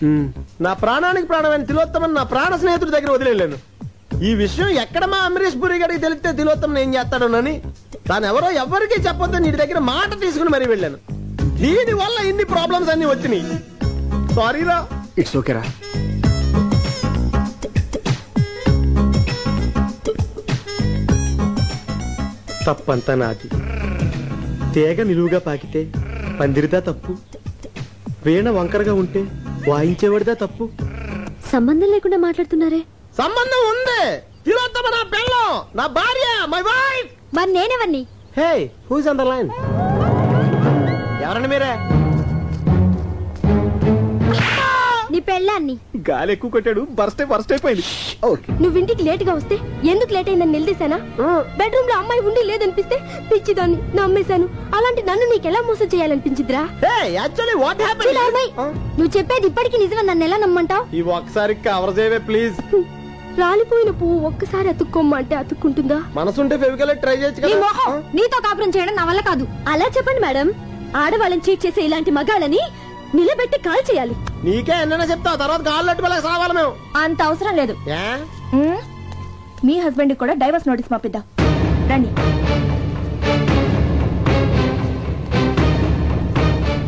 నా ప్రాణానికి ప్రాణమైన తిలోత్తమని నా ప్రాణ స్నేహితుడి దగ్గర వదిలేను. ఈ విషయం ఎక్కడ మా అమరీష్ పురి గారికి తెలిస్తే తిలోత్తమని ఏం చేస్తాడోనని తాను ఎవరో ఎవరికీ చెప్పొద్దని నీ దగ్గర మాట తీసుకుని మరీ వెళ్ళాను. దీని వల్ల ఇన్ని ప్రాబ్లమ్స్ అన్ని వచ్చినాయి. సారీరా. ఇట్స్ ఓకేరా. తప్పంతా నాది. తేగ నిలువుగా పాకితే పందిరిదా తప్పు, వీణ వంకరగా ఉంటే వాయించేవాడిదా తప్పు. సంబంధం లేకుండా మాట్లాడుతున్నారే. సంబంధం ఉంది. తిలోత్తమ నా పెళ్ళం, నా భార్య, మై వైఫ్. మరి నేనెవరిని? Hey, who is on the line? ఎవరండి మీరే? నీ పెళ్ళాన్ని. గాలి ఎక్కువ కొట్టాడు, బర్స్ట్ అయిపోయింది. నువ్వు ఇంటికి లేట్ గా వస్తే ఎందుకు లేట్ అయిందని నిలదీశానా? బెడ్రూమ్ లో అమ్మాయి ఉండి లేదనిపిస్తే పిచ్చిదాన్ని నమ్మేశాను. అలాంటి నన్ను నీకెలా మోసం చేయాలనిపించిద్రా? నువ్వు చెప్పేది ఇప్పటికీ నిజమని నన్ను ఎలా నమ్మంటావు? ఈ ఒక్కసారి కవర్ చేయవే ప్లీజ్. రాలిపోయిన పువ్వు ఒక్కసారి అతుక్కోమ్మంటే అతుక్కుంటుందా? మనసుంటే ఫెవికల్ ట్రై చేయొచ్చు. నీతో కాపురం చేయడం నా వల్ల కాదు. అలా చెప్పండి మేడం. ఆడవాళ్ళని చీట్ చేసే ఇలాంటి మగాళ్ళని నిలబెట్టి కాల్ చేయాలి. నీకే ఎన్నైనా చెప్తావు, తర్వాత కాళ్ళు అట్టుకోలేక సావాలి మేము. అంత అవసరం లేదు. మీ హస్బెండ్ కూడా డైవర్స్ నోటీస్ పంపిద్దాం రండి.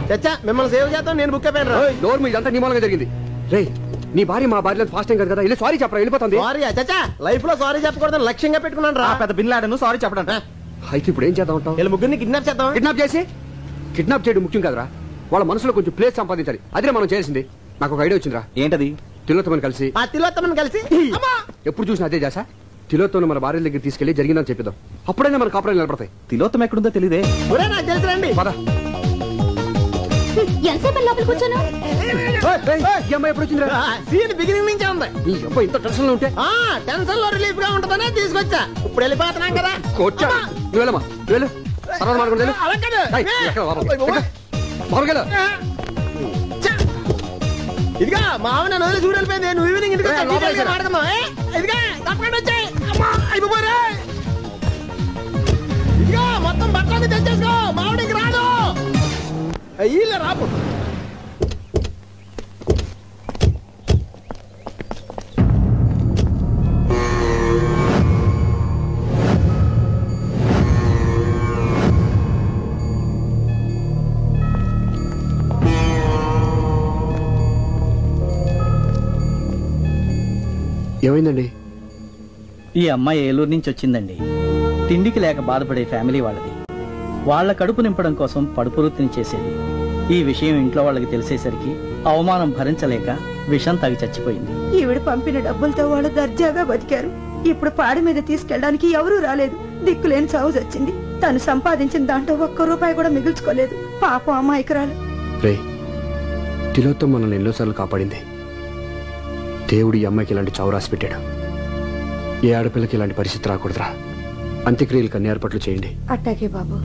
చచ్చా, మిమ్మల్ని సేవ్ చేద్దాం. నేను బుక్ అయిపోయాను. డోర్ మీద అంతా నీ మూలంగా జరిగింది. రే, నీ భార్య మా భార్య ఫాస్ట్ టైం కదా. ఇలా సారీ చెప్పరా, వెళ్ళిపోతుంది. సారీ చచ్చా, లైఫ్ లో సారీ చెప్పకూడదని లక్ష్యంగా పెట్టుకున్నాను రా. పెద్ద బిన్ లాడను సారీ చెప్పడం. అయితే ఇప్పుడు ఏం చేద్దాం అంటావు? వీళ్ళ ముగ్గురిని కిడ్నాప్ చేద్దాం. కిడ్నాప్ చేయడం ముఖ్యం కదరా. వాళ్ళ మనసులో కొంచెం ప్లేస్ సంపాదించాలి. అదే మనం చేసింది. నాకు ఒక ఐడియా వచ్చిందిరా. ఏంటది? తిలోత్తమని కలిసి ఎప్పుడు చూసినా అదే చేసా. తిలోత్తమని మన భార్య దగ్గర తీసుకెళ్లి జరిగిందని చెప్పిద్దాం. అప్పుడైనా మన కాపురాలు నిలబడతాయి. తిలోత్తమ ఎక్కడుందో తెలియదే. పద. ఎంతసేపు లోపలికి వచ్చాను? ఎప్పుడు వచ్చిందిరా? బిగినింగ్ నుంచే ఉంది. ఇంత టెన్షన్ లో ఉంటే టెన్షన్ లో రిలీఫ్ గా ఉంటుందనే తీసుకొచ్చా. ఇప్పుడు వెళ్ళిపోతున్నాం కదా. నువ్వు వెళ్ళమ్మా, వెళ్ళు. తర్వాత మాట్లాడుకుంటే ఇదిగా మావ నన్ను వదిలి చూడలిపోయింది. నువ్వు ఈవినింగ్ ఇంటికి మాట్లాడమ్మా. ఇదిగా తప్పకుండా వచ్చాయి. అమ్మా అయిపోరే. ఇదిగా మొత్తం బట్టలన్నీ తెచ్చేసుకో. మావిడికి రాడు. అయ్యిలే రాపు. ఏమైందండి? ఈ అమ్మాయి ఏలూరు నుంచి వచ్చిందండి. తిండికి లేక బాధపడే ఫ్యామిలీ వాళ్ళది. వాళ్ల కడుపు నింపడం కోసం పడుపు వృత్తిని చేసేది. ఈ విషయం ఇంట్లో వాళ్ళకి తెలిసేసరికి అవమానం భరించలేక విషం తాగి చచ్చిపోయింది. ఈవిడ పంపిన డబ్బులతో వాళ్ళు దర్జాగా బతికారు. ఇప్పుడు పాడి మీద తీసుకెళ్ళడానికి ఎవరూ రాలేదు. దిక్కులేని చావు వచ్చింది. తను సంపాదించిన దాంట్లో ఒక్క రూపాయి కూడా మిగుల్చుకోలేదు. పాపం అమాయకురాలు. తిలోత్తం మనల్ని ఎన్నోసార్లు కాపాడింది. దేవుడు ఈ అమ్మాయికి ఇలాంటి చావు రాసి పెట్టాడు. ఏ ఆడపిల్లకి ఇలాంటి పరిస్థితి రాకూడదురా. అంత్యక్రియలకు అన్ని ఏర్పాట్లు చేయండి. అట్టాకే బాబు.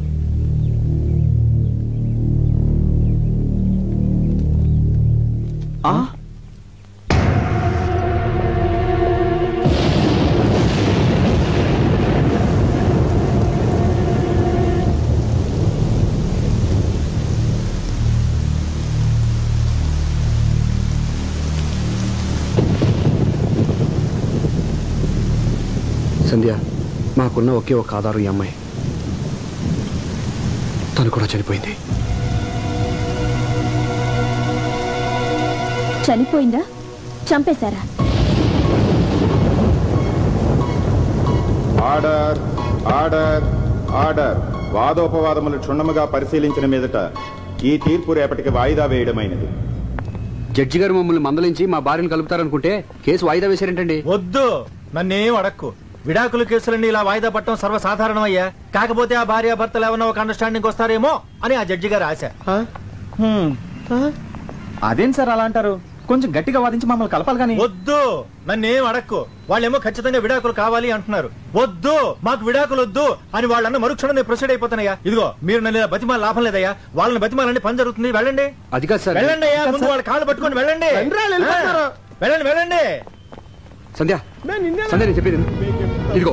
సంధ్య, మాకున్న ఒకే ఒక ఆధారం ఈ అమ్మాయి. తను కూడా చనిపోయింది. చనిపోయిందా? చంపేశారా? Order order order. వాదోపవాదములు క్షుణ్ణముగా పరిశీలించిన మీదట ఈ తీర్పు రేపటికి వాయిదా వేయడమైనది. జడ్జి గారు మమ్మల్ని మందలించి మా భార్యను కలుపుతారనుకుంటే కేసు వాయిదా వేశారేంటండి? వద్దు, నన్నేం అడక్కు. విడాకుల కేసులన్నీ ఇలా వాయిదా పట్టడం సర్వసాధారణం అయ్యా. కాకపోతే ఆ భార్య భర్తలు ఏమన్నా ఒక అండర్స్టాండింగ్ వస్తారేమో అని ఆ జడ్జి గారు ఆశ. అదేం సార్ అలా అంటారు? కొంచెం గట్టిగా వాదించి మమ్మల్ని కలపాలి కానీ. వద్దు, నన్నేం అడక్కు. వాళ్ళేమో ఖచ్చితంగా విడాకులు కావాలి అంటున్నారు. వద్దు, మాకు విడాకులు వద్దు అని వాళ్ళన్న మరుక్షణం ప్రొసీడ్ అయిపోతున్నాయా. ఇదిగో మీరు నన్ను బతిమాల లాభం లేదయ్యా. వాళ్ళని బతిమాలండి, పని జరుగుతుంది. వెళ్ళండి. అది కాదు సార్. వెళ్ళండి అయ్యా, ముందు వాళ్ళ కాళ్ళు పట్టుకొని వెళ్ళండి. వెళ్ళండి వెళ్ళండి. సంధ్య, సంధ్య నేను చెప్పేది ఇదిగో,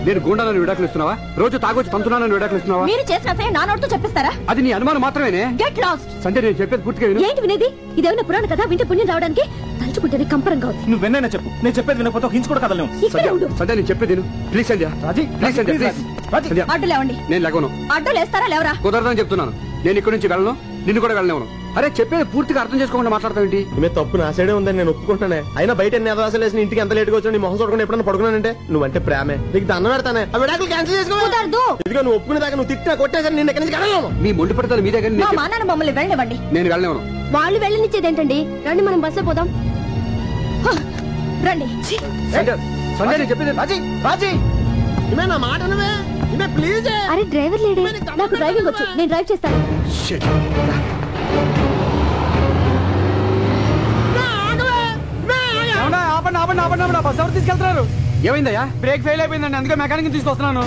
నేను గూండాలను విడాకులు ఇస్తున్నావా? రోజు తాగొచ్చి తంతున్నానని విడాకులు ఇస్తున్నావా? మీరు చేసిన సరే నా నోటితో చెప్పిస్తారా? అది నీ అనుమానం మాత్రమేనే. Get lost. సంధ్య, నేను చెప్పేది పూర్తిగా విను. ఏంటి వినేది? ఇదేమైనా పురాణ కథ? వింటే పుణ్యం రావడానికి తలుచుకుంటేనే కంపరంగా ఉంది. నువ్వు విన్నా చెప్పు. నేను చెప్పేది వినకపోతే హింస కూడా కదలేము. సంధ్య, నేను చెప్పేది విను please. Sandhya, please Sandhya, please. అడ్డు లేవండి. నేను లేవను. అడ్డు లేస్తారా లేవరా? కుదరదని చెప్తున్నాను. నేను ఇక్కడి నుంచి వెళ్ళను, నిన్ను కూడా వెళ్ళలేను. అరే, చెప్పేది పూర్తిగా అర్థం చేసుకోకుండా మాట్లాడతావేంటి? ఈమె తప్పు నా సైడే ఉందని నేను ఒప్పుకుంటానే. అయినా బయట ఎన్ని అదవాసాలు వేసిన ఇంటికి ఎంత లేట్గా వచ్చి నీ మొహం చూడకుండా ఎప్పుడన్నా పడుకున్నానంటే నువ్వంటే ప్రేమే. నీకు దండం పెడతానే. ఆ విడాకులు క్యాన్సిల్ చేసుకో. ఇదిగో నువ్వు ఒప్పుకునే దాకా నువ్వు తిట్టినా కొట్టినా సరే నేను ఎక్కడి నుంచి వెళ్ళను. మీ మొండి పడతాను మీ దగ్గర. మా నాన్న మమ్మల్ని వెళ్ళనివ్వండి. నేను వెళ్ళలేను. వాళ్ళు వెళ్ళనిచ్చేదేంటండి? రండి మనం బస్సులో పోదాం. రండి. సంధ్య, నేను చెప్పేది. రాజీ, ఈమె నా మాట నువ్వే. ఈమె ప్లీజ్. అరే డ్రైవర్ లేడే? నాకు డ్రైవింగ్ వచ్చు, నేను డ్రైవ్ చేస్తాను. బస్ ఎవరు తీసుకెళ్తున్నారు? ఏమైందయ్యా? బ్రేక్ ఫెయిల్ అయిపోయిందండి, అందుకే మెకానిక్ తీసుకొస్తున్నాను.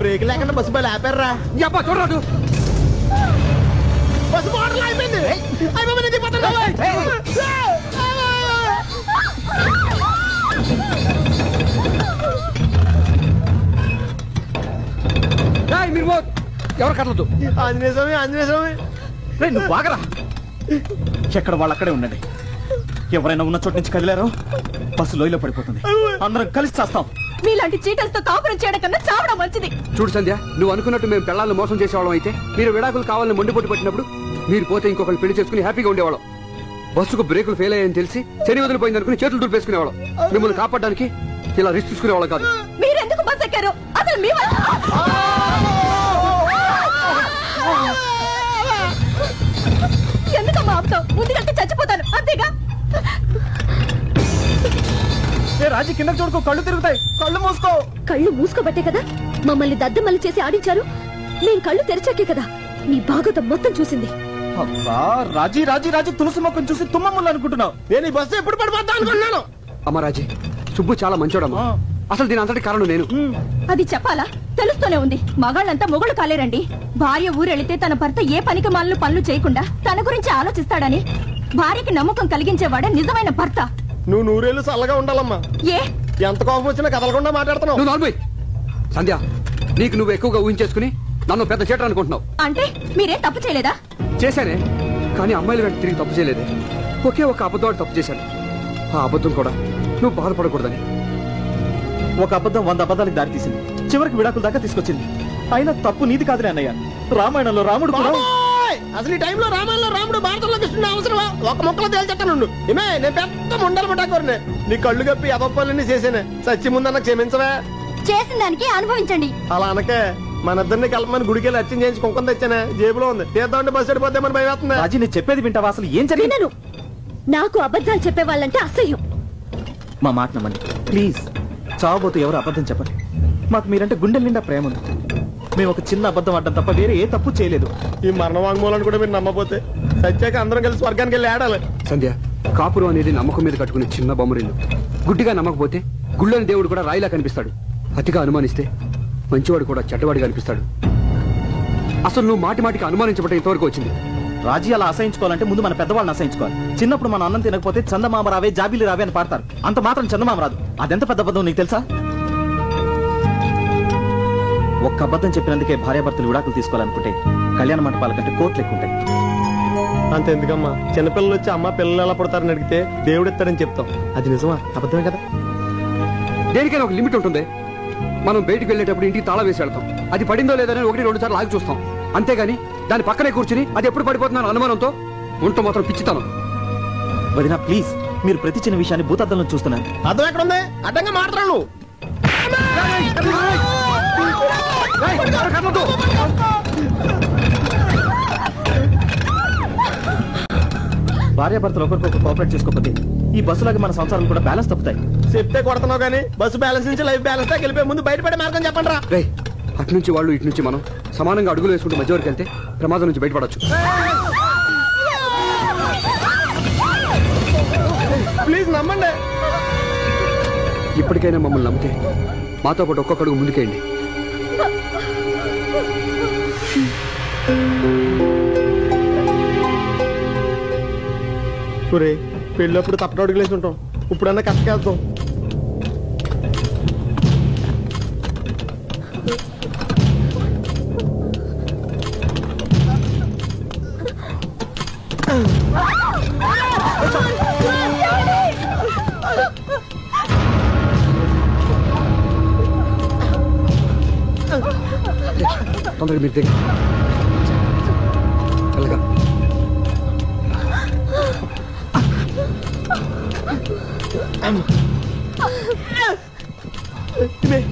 బ్రేక్ లేకుండా బస్సు బయలు ఆపారా? చూడరాదు. ఎవరు కదలదు. ఆంజనేయ స్వామి, ఆంజనేయ స్వామి. నువ్వు బాగరా, ఎక్కడ వాళ్ళు అక్కడే ఉండండి. ఎవరైనా ఉన్న చోటు నుంచి కదిలారో బస్సు లోయలో పడిపోతుంది, అందరం కలిసి చేస్తాం. మీలాంటి చీటలతో కాపురం చేయడం కన్నా చావడం మంచిది. చూడు సంధ్య, నువ్వు అనుకున్నట్టు మేము పెళ్ళాలను మోసం చేసేవాళ్ళం అయితే మీరు విడాకులు కావాలని మొండిపోటు పట్టినప్పుడు మీరు పోతే ఇంకొకరు పెళ్లి చేసుకుని హ్యాపీగా ఉండేవాళ్ళం. బస్సుకు బ్రేకులు ఫెయిల్ అయ్యాయని తెలిసి శని వదిలిపోయింది అనుకుని చేతులు దులిపేసుకునేవాళ్ళం. మిమ్మల్ని కాపాడడానికి ఇలా రిస్క్ తీసుకునేవాళ్ళం కాదు. మీరెందుకు బస్ ఎక్కారు? అసలు మీ ఎందుకమ్మా ఆపుతావు? ముందుకంటే చచ్చిపోతాను అంతేగా. రాజీ కింద చూడుకో, కళ్ళు తిరుగుతాయి. కళ్ళు మూసుకో. కళ్ళు మూసుకోబట్టే కదా మమ్మల్ని దద్దమల్లి చేసి ఆడించారు. నేను కళ్ళు తెరిచాకే కదా నీ భాగవతం మొత్తం చూసింది. అబ్బా రాజీ రాజీ రాజీ, తులసి మొక్కను చూసి తుమ్మములు అనుకుంటున్నావు. నేను ఈ బస్సు ఎప్పుడు పడిపోతా అనుకున్నాను. అమ్మ రాజీ, సుబ్బు చాలా మంచోడమ్మా. అసలు దీని అంతటి కారణం నేను. అది చెప్పాలా? తెలుస్తూనే ఉంది. మగాళ్ళంతా మొగుళ్ళు కాలేరండి. భార్య ఊరెళితే తన భర్త ఏ పనికి మాలను పనులు చేయకుండా తన గురించి ఆలోచిస్తాడని భార్యకి నమ్మకం కలిగించేవాడే నిజమైన భర్త. నువ్వు నూరేళ్ళు చల్లగా ఉండాలమ్మా. ఏ ఎంత కోపం వచ్చినా కదలకుండా మాట్లాడుతున్నావు. సంధ్య, నీకు నువ్వు ఎక్కువగా ఊహించేసుకుని నన్ను పెద్ద చేటర్ అనుకుంటున్నావు. అంటే మీరేం తప్పు చేయలేదా? చేశానే, కానీ అమ్మాయిలు వెంట తిరిగి తప్పు చేయలేదే. ఒకే ఒక అబద్ధం తప్పు చేశాను. ఆ అబద్ధం కూడా నువ్వు బాధపడకూడదని. ఒక అబద్ధం 100 అబద్ధాలకు దారి తీసింది, చివరికి విడాకుల దాకా తీసుకొచ్చింది. అయినా తప్పు నీది కాదులే అన్నయ్య. రామాయణంలో రాముడు కూడా అసలు ఈ టైంలో రామాయణంలో రాముడు భారతంలో కృష్ణుడు అవసరమా? ఒక మొక్కలో తేల్చెట్టాను. ఏమే నేను పెద్ద ముండలు పట్టాకోరనే. నీ కళ్ళు కప్పి అదొప్పలన్నీ చేసేనే. సచ్చి ముందన్న క్షమించవే. చేసిన దానికి అనుభవించండి. అలా అనకే. మన ఇద్దరిని కలపమని గుడికి అర్చన చేయించి కుంకం తెచ్చానే, జేబులో ఉంది. తీద్దామంటే బస్సు వెళ్ళిపోతే మన భయం అవుతుంది. రాజీ, నేను చెప్పేది వింటావా? అసలు ఏం జరిగింది? నాకు అబద్ధాలు చెప్పే వాళ్ళంటే అసహ్యం. మా మాట నమ్మండి ప్లీజ్. చావబోతూ ఎవరు అబద్ధం చెప్పండి. మాకు మీరంటే గుండె నిండా ప్రేమ ఉంది. మేము ఒక చిన్న అబద్ధం ఆడటం తప్ప వేరే ఏ తప్పు చేయలేదు. ఈ మరణ వాంగ్మూలాన్ని కూడా మీరు నమ్మపోతే సత్యాక అందరం కలిసి స్వర్గానికి వెళ్ళి ఆడాలి. సంధ్య, కాపురం అనేది నమ్మకం మీద కట్టుకునే చిన్న బొమ్మరిల్లు. గుడ్డిగా నమ్మకపోతే గుళ్ళని దేవుడు కూడా రాయిలా కనిపిస్తాడు. అతిగా అనుమానిస్తే మంచివాడు కూడా చెడ్డవాడిగా అనిపిస్తాడు. అసలు నువ్వు మాటి మాటికి అనుమానించబట్టే ఇంతవరకు వచ్చింది. రాజీ అలా అసహించుకోవాలంటే ముందు మన పెద్దవాళ్ళని అసహించుకోవాలి. చిన్నప్పుడు మన అన్నం తినకపోతే చందమామ రావే జాబిలి రావే అని పాడతారు. అంత మాత్రం చందమామ రాదు. అదెంత పెద్ద అబద్ధం నీకు తెలుసా? ఒక్క అబద్ధం చెప్పినందుకే భార్యాభర్తలు విడాకులు తీసుకోవాలనుకుంటే కళ్యాణ మంటపాల కంటే కోట్లు ఎక్కువ ఉంటాయి. అంతెందుకమ్మా, చిన్నపిల్లలు వచ్చి అమ్మ పిల్లలు ఎలా పడతారని అడిగితే దేవుడు ఇస్తారని చెప్తాం. అది నిజమా అబద్ధమే కదా? దేనికైనా ఒక లిమిట్ ఉంటుంది. మనం బయటికి వెళ్ళేటప్పుడు ఇంటికి తాళం వేసి వెళ్తాం. అది పడిందో లేదని 1-2 సార్లు ఆగి చూస్తాం. అంతేగాని దాని పక్కనే కూర్చుని అది ఎప్పుడు పడిపోతున్నాను అనుమానంతో ఉంటూ మాత్రం పిచ్చితాను. వదినా ప్లీజ్, మీరు ప్రతి చిన్న విషయాన్ని భూతద్దంలో చూస్తున్నారు. అర్థం ఎక్కడ ఉంది? అడ్డంగా మాట్లాడు. భార్యాభర్తలు ఒకరికొకరు కోఆపరేట్ చేసుకోకపోతే ఈ బస్సులాగా మన సంసారాలు కూడా బ్యాలెన్స్ తప్పుతాయి. చెప్తే కొడుతున్నావు కానీ బస్సు బ్యాలెన్స్ నుంచి లైఫ్ బ్యాలెన్స్ దాకా వెళ్ళిపోయి ముందు బయటపడే మార్గం చెప్పండి రా. రే, అటు నుంచి వాళ్ళు ఇటు నుంచి మనం సమానంగా అడుగులు వేసుకుంటూ మధ్య వరకు వెళ్తే ప్రమాదం నుంచి బయటపడచ్చు. ప్లీజ్ నమ్మండి. ఇప్పటికైనా మమ్మల్ని నమ్మితే మాతో పాటు ఒక్కొక్క అడుగు ముందుకేయండి. పెళ్ళప్పుడు తప్పట అడుగులేసి ఉంటాం. ఇప్పుడన్నా కష్టకేద్దాం. తొందరగా మీరు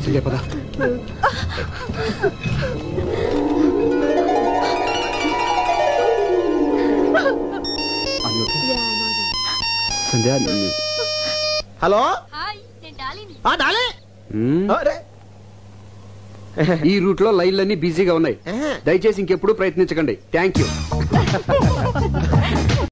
దగ్గర పద. సంధ్య, హలో. ఈ రూట్ లో లైన్లన్నీ బిజీగా ఉన్నాయి. దయచేసి ఇంకెప్పుడు ప్రయత్నించకండి. Thank you.